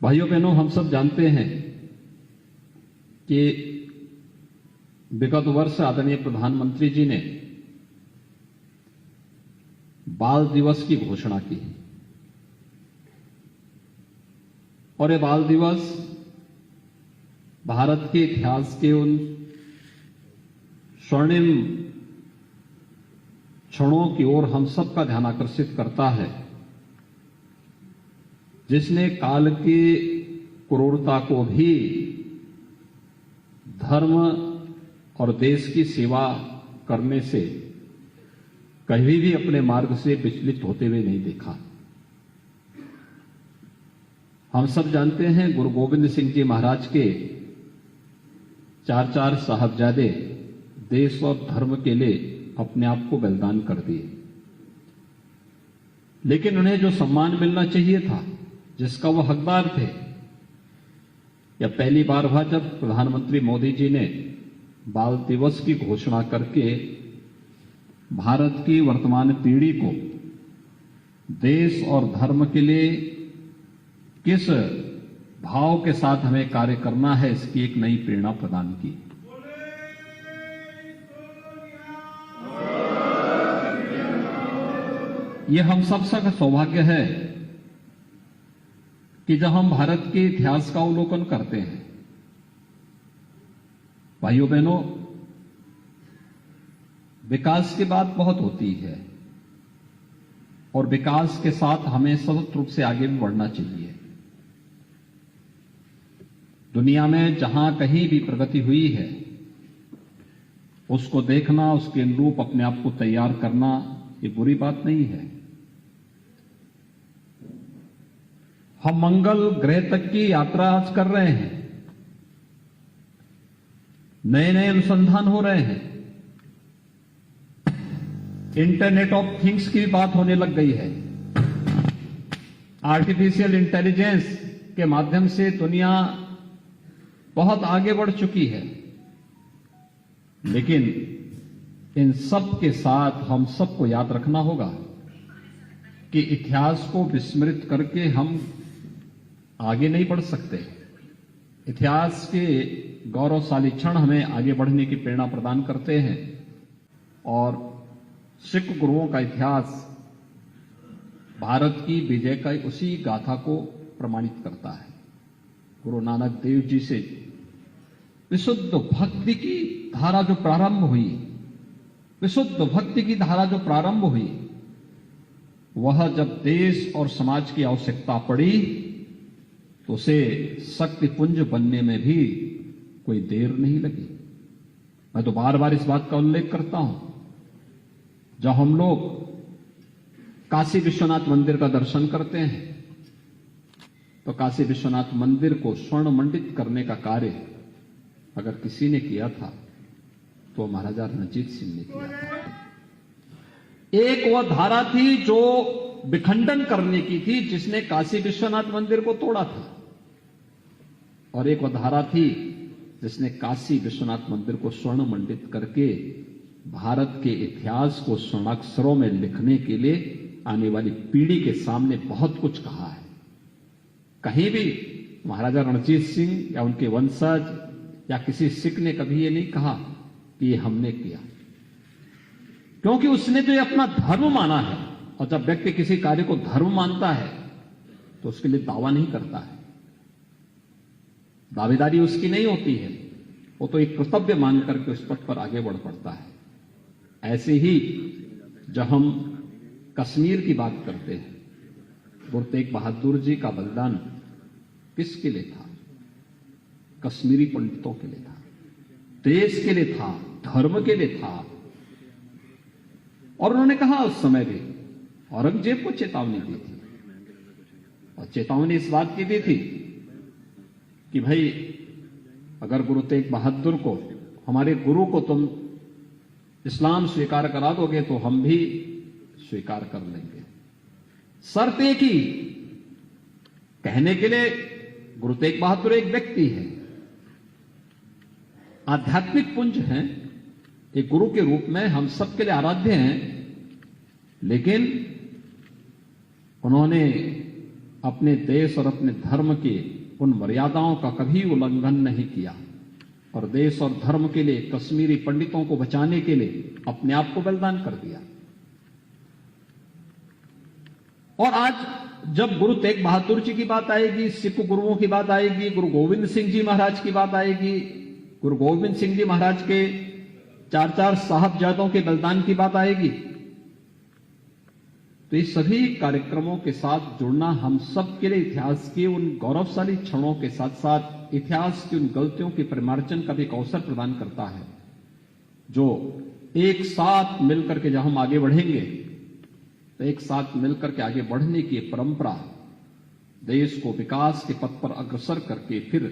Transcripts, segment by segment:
भाइयों बहनों, हम सब जानते हैं कि विगत वर्ष आदरणीय प्रधानमंत्री जी ने बाल दिवस की घोषणा की और ये बाल दिवस भारत के इतिहास के उन स्वर्णिम क्षणों की ओर हम सब का ध्यान आकर्षित करता है, जिसने काल की क्रूरता को भी धर्म और देश की सेवा करने से कभी भी अपने मार्ग से विचलित होते हुए नहीं देखा। हम सब जानते हैं गुरु गोविंद सिंह जी महाराज के चार साहबजादे देश और धर्म के लिए अपने आप को बलिदान कर दिए, लेकिन उन्हें जो सम्मान मिलना चाहिए था, जिसका वो हकदार थे, या पहली बार हुआ जब प्रधानमंत्री मोदी जी ने बाल दिवस की घोषणा करके भारत की वर्तमान पीढ़ी को देश और धर्म के लिए किस भाव के साथ हमें कार्य करना है, इसकी एक नई प्रेरणा प्रदान की। यह हम सब का सौभाग्य है कि जब हम भारत के इतिहास का अवलोकन करते हैं, भाइयों बहनों, विकास की बात बहुत होती है और विकास के साथ हमें सतत रूप से आगे भी बढ़ना चाहिए। दुनिया में जहां कहीं भी प्रगति हुई है, उसको देखना, उसके अनुरूप अपने आप को तैयार करना, ये बुरी बात नहीं है। हम मंगल ग्रह तक की यात्रा आज कर रहे हैं, नए नए अनुसंधान हो रहे हैं, इंटरनेट ऑफ थिंग्स की बात होने लग गई है। आर्टिफिशियल इंटेलिजेंस के माध्यम से दुनिया बहुत आगे बढ़ चुकी है, लेकिन इन सब के साथ हम सबको याद रखना होगा कि इतिहास को विस्मृत करके हम आगे नहीं बढ़ सकते। इतिहास के गौरवशाली क्षण हमें आगे बढ़ने की प्रेरणा प्रदान करते हैं और सिख गुरुओं का इतिहास भारत की विजय का उसी गाथा को प्रमाणित करता है। गुरु नानक देव जी से विशुद्ध भक्ति की धारा जो प्रारंभ हुई, विशुद्ध भक्ति की धारा जो प्रारंभ हुई, वह जब देश और समाज की आवश्यकता पड़ी तो उसे शक्ति पुंज बनने में भी कोई देर नहीं लगी। मैं तो बार बार इस बात का उल्लेख करता हूं, जब हम लोग काशी विश्वनाथ मंदिर का दर्शन करते हैं तो काशी विश्वनाथ मंदिर को स्वर्ण मंडित करने का कार्य अगर किसी ने किया था तो महाराजा रणजीत सिंह ने किया था। एक वह धारा थी जो विखंडन करने की थी, जिसने काशी विश्वनाथ मंदिर को तोड़ा था, और एक वह धारा थी जिसने काशी विश्वनाथ मंदिर को स्वर्ण मंडित करके भारत के इतिहास को स्वर्णाक्षरों में लिखने के लिए आने वाली पीढ़ी के सामने बहुत कुछ कहा है। कहीं भी महाराजा रणजीत सिंह या उनके वंशज या किसी सिख ने कभी ये नहीं कहा कि ये हमने किया, क्योंकि उसने तो ये अपना धर्म माना है, और जब व्यक्ति किसी कार्य को धर्म मानता है तो उसके लिए दावा नहीं करता है, दावेदारी उसकी नहीं होती है, वो तो एक कर्तव्य मान करके उस पथ पर आगे बढ़ पड़ता है। ऐसे ही जब हम कश्मीर की बात करते हैं, गुरु तेग बहादुर जी का बलिदान किसके लिए था? कश्मीरी पंडितों के लिए था, देश के लिए था, धर्म के लिए था। और उन्होंने कहा उस समय भी, औरंगजेब को चेतावनी दी थी, और चेतावनी इस बात की दी थी कि भाई अगर गुरु तेग बहादुर को, हमारे गुरु को तुम इस्लाम स्वीकार करा दोगे तो हम भी स्वीकार कर लेंगे। शर्त एक ही, कहने के लिए गुरु तेग बहादुर एक व्यक्ति है, आध्यात्मिक पुंज हैं, एक गुरु के रूप में हम सबके लिए आराध्य हैं, लेकिन उन्होंने अपने देश और अपने धर्म के उन मर्यादाओं का कभी उल्लंघन नहीं किया और देश और धर्म के लिए कश्मीरी पंडितों को बचाने के लिए अपने आप को बलिदान कर दिया। और आज जब गुरु तेग बहादुर जी की बात आएगी, सिख गुरुओं की बात आएगी, गुरु गोविंद सिंह जी महाराज की बात आएगी, गुरु गोविंद सिंह जी महाराज के 4 साहबजादों के बलिदान की बात आएगी, तो ये सभी कार्यक्रमों के साथ जुड़ना हम सब के लिए इतिहास के उन गौरवशाली क्षणों के साथ साथ इतिहास की उन गलतियों के परिमार्जन का भी एक अवसर प्रदान करता है, जो एक साथ मिलकर के जब हम आगे बढ़ेंगे तो एक साथ मिलकर के आगे बढ़ने की परंपरा देश को विकास के पथ पर अग्रसर करके फिर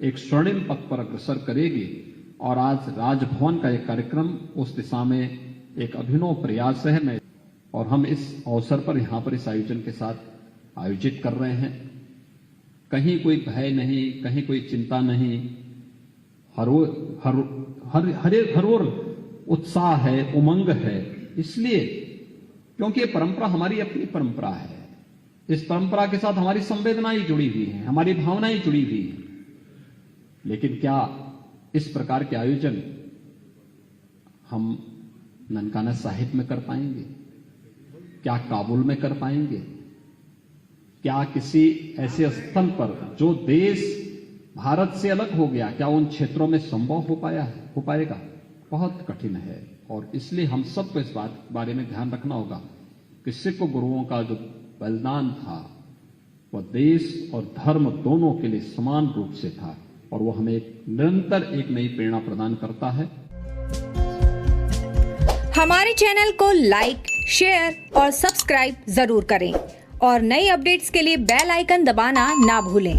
एक स्वर्णिम पथ पर अग्रसर करेगी। और आज राजभवन का एक कार्यक्रम उस दिशा में एक अभिनव प्रयास है और हम इस अवसर पर यहां पर इस आयोजन के साथ आयोजित कर रहे हैं। कहीं कोई भय नहीं, कहीं कोई चिंता नहीं, हर ओर उत्साह है, उमंग है, इसलिए क्योंकि ये परंपरा हमारी अपनी परंपरा है। इस परंपरा के साथ हमारी संवेदनाएं जुड़ी हुई हैं, हमारी भावनाएं जुड़ी हुई हैं। लेकिन क्या इस प्रकार के आयोजन हम ननकाना साहिब में कर पाएंगे? क्या काबुल में कर पाएंगे? क्या किसी ऐसे स्थल पर जो देश भारत से अलग हो गया, क्या उन क्षेत्रों में संभव हो पाएगा? बहुत कठिन है। और इसलिए हम सबको इस बारे में ध्यान रखना होगा कि सिख गुरुओं का जो बलिदान था वह देश और धर्म दोनों के लिए समान रूप से था और वो हमें निरंतर एक नई प्रेरणा प्रदान करता है। हमारे चैनल को लाइक, शेयर और सब्सक्राइब जरूर करें और नई अपडेट्स के लिए बेल आइकन दबाना ना भूलें।